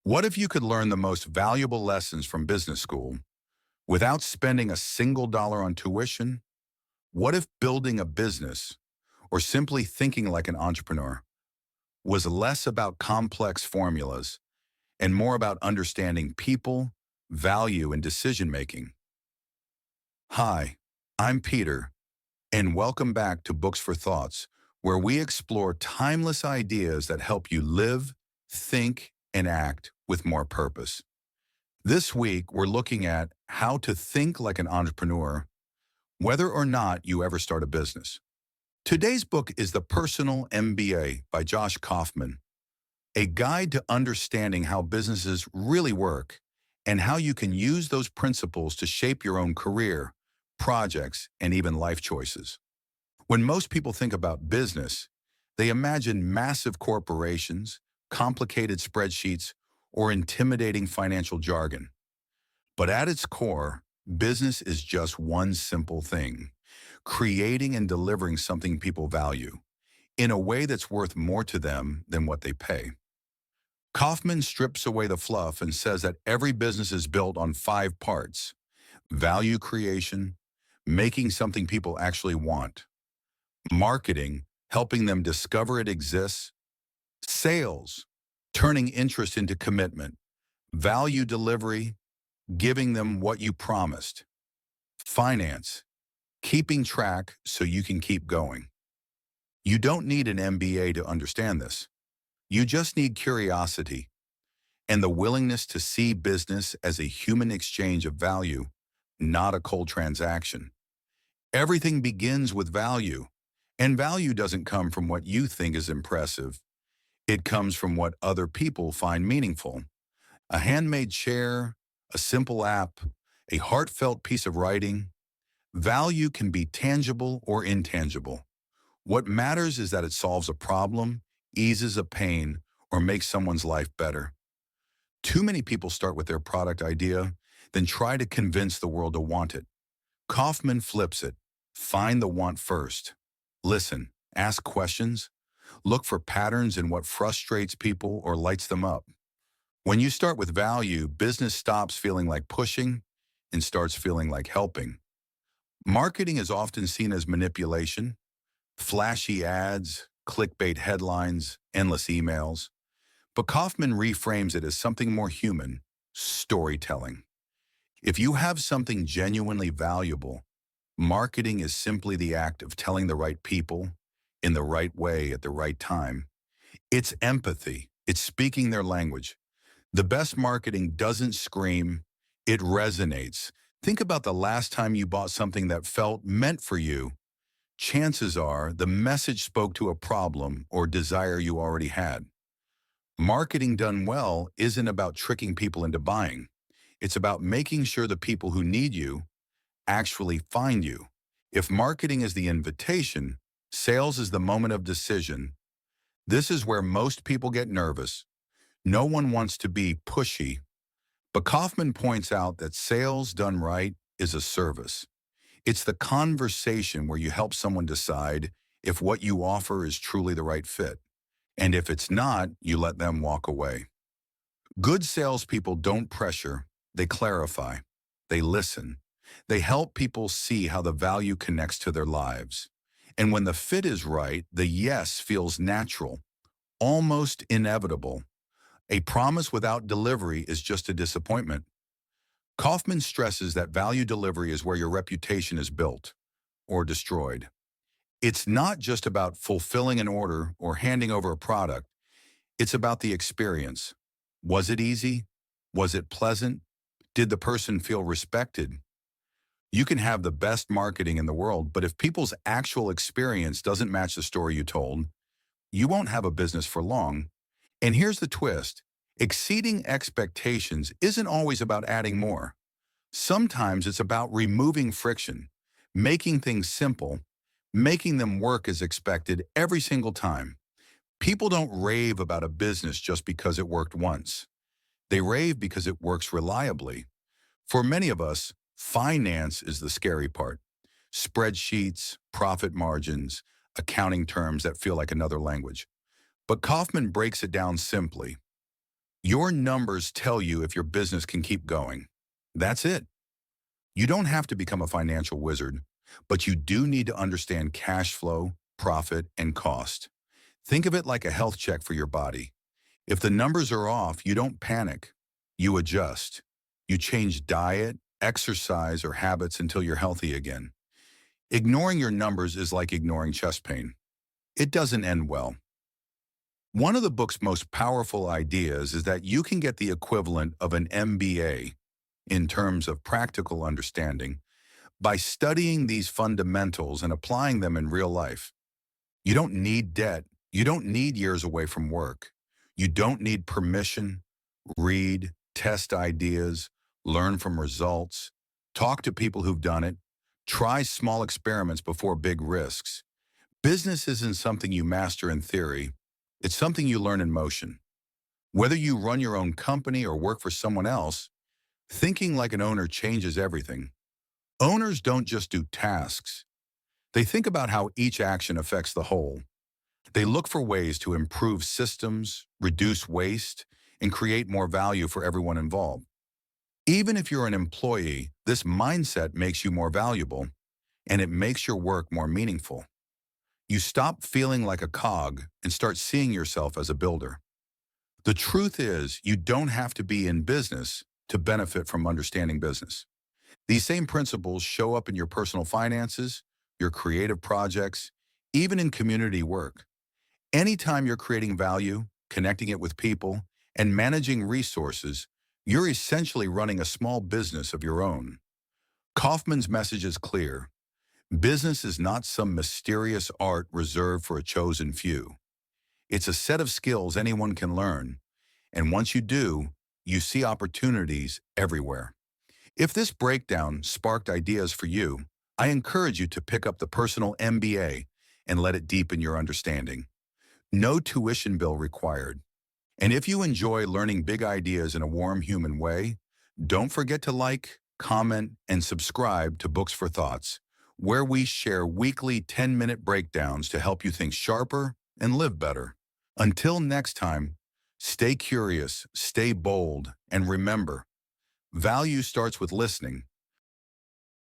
What if you could learn the most valuable lessons from business school without spending a single dollar on tuition? What if building a business or simply thinking like an entrepreneur was less about complex formulas and more about understanding people, value, and decision making? Hi, I'm Peter, and welcome back to Books for Thoughts, where we explore timeless ideas that help you live, think, and act with more purpose. This week, we're looking at how to think like an entrepreneur, whether or not you ever start a business. Today's book is The Personal MBA by Josh Kaufman, a guide to understanding how businesses really work and how you can use those principles to shape your own career, projects, and even life choices. When most people think about business, they imagine massive corporations, complicated spreadsheets, or intimidating financial jargon. But at its core, business is just one simple thing: creating and delivering something people value in a way that's worth more to them than what they pay. Kaufman strips away the fluff and says that every business is built on five parts: value creation, making something people actually want; marketing, helping them discover it exists; sales, turning interest into commitment; value delivery, giving them what you promised; finance, keeping track so you can keep going. You don't need an MBA to understand this. You just need curiosity and the willingness to see business as a human exchange of value, not a cold transaction. Everything begins with value, and value doesn't come from what you think is impressive. It comes from what other people find meaningful. A handmade chair, a simple app, a heartfelt piece of writing. Value can be tangible or intangible. What matters is that it solves a problem, eases a pain, or makes someone's life better. Too many people start with their product idea, then try to convince the world to want it. Kaufman flips it. Find the want first. Listen, ask questions, look for patterns in what frustrates people or lights them up. When you start with value, business stops feeling like pushing and starts feeling like helping. Marketing is often seen as manipulation: flashy ads, clickbait headlines, endless emails. But Kaufman reframes it as something more human: storytelling. If you have something genuinely valuable, marketing is simply the act of telling the right people in the right way at the right time. It's empathy. It's speaking their language. The best marketing doesn't scream, it resonates. Think about the last time you bought something that felt meant for you. Chances are the message spoke to a problem or desire you already had. Marketing done well isn't about tricking people into buying. It's about making sure the people who need you actually find you. If marketing is the invitation, sales is the moment of decision. This is where most people get nervous. No one wants to be pushy, but Kaufman points out that sales done right is a service. It's the conversation where you help someone decide if what you offer is truly the right fit. And if it's not, you let them walk away. Good salespeople don't pressure, they clarify, they listen. They help people see how the value connects to their lives. And when the fit is right, the yes feels natural, almost inevitable. A promise without delivery is just a disappointment. Kaufman stresses that value delivery is where your reputation is built or destroyed. It's not just about fulfilling an order or handing over a product. It's about the experience. Was it easy? Was it pleasant? Did the person feel respected? You can have the best marketing in the world, but if people's actual experience doesn't match the story you told, you won't have a business for long. And here's the twist: exceeding expectations isn't always about adding more. Sometimes it's about removing friction, making things simple, making them work as expected every single time. People don't rave about a business just because it worked once. They rave because it works reliably. For many of us, finance is the scary part. Spreadsheets, profit margins, accounting terms that feel like another language. But Kaufman breaks it down simply. Your numbers tell you if your business can keep going. That's it. You don't have to become a financial wizard, but you do need to understand cash flow, profit, and cost. Think of it like a health check for your body. If the numbers are off, you don't panic. You adjust. You change diet, exercise, or habits until you're healthy again. Ignoring your numbers is like ignoring chest pain. It doesn't end well. One of the book's most powerful ideas is that you can get the equivalent of an MBA in terms of practical understanding by studying these fundamentals and applying them in real life. You don't need debt. You don't need years away from work. You don't need permission. Read, test ideas, learn from results, talk to people who've done it, try small experiments before big risks. Business isn't something you master in theory. It's something you learn in motion. Whether you run your own company or work for someone else, thinking like an owner changes everything. Owners don't just do tasks. They think about how each action affects the whole. They look for ways to improve systems, reduce waste, and create more value for everyone involved. Even if you're an employee, this mindset makes you more valuable, and it makes your work more meaningful. You stop feeling like a cog and start seeing yourself as a builder. The truth is, you don't have to be in business to benefit from understanding business. These same principles show up in your personal finances, your creative projects, even in community work. Anytime you're creating value, connecting it with people, and managing resources, you're essentially running a small business of your own. Kaufman's message is clear. Business is not some mysterious art reserved for a chosen few. It's a set of skills anyone can learn, and once you do, you see opportunities everywhere. If this breakdown sparked ideas for you, I encourage you to pick up the Personal MBA and let it deepen your understanding. No tuition bill required. And if you enjoy learning big ideas in a warm human way, don't forget to like, comment, and subscribe to Books for Thoughts, where we share weekly 10-minute breakdowns to help you think sharper and live better. Until next time, stay curious, stay bold, and remember, value starts with listening,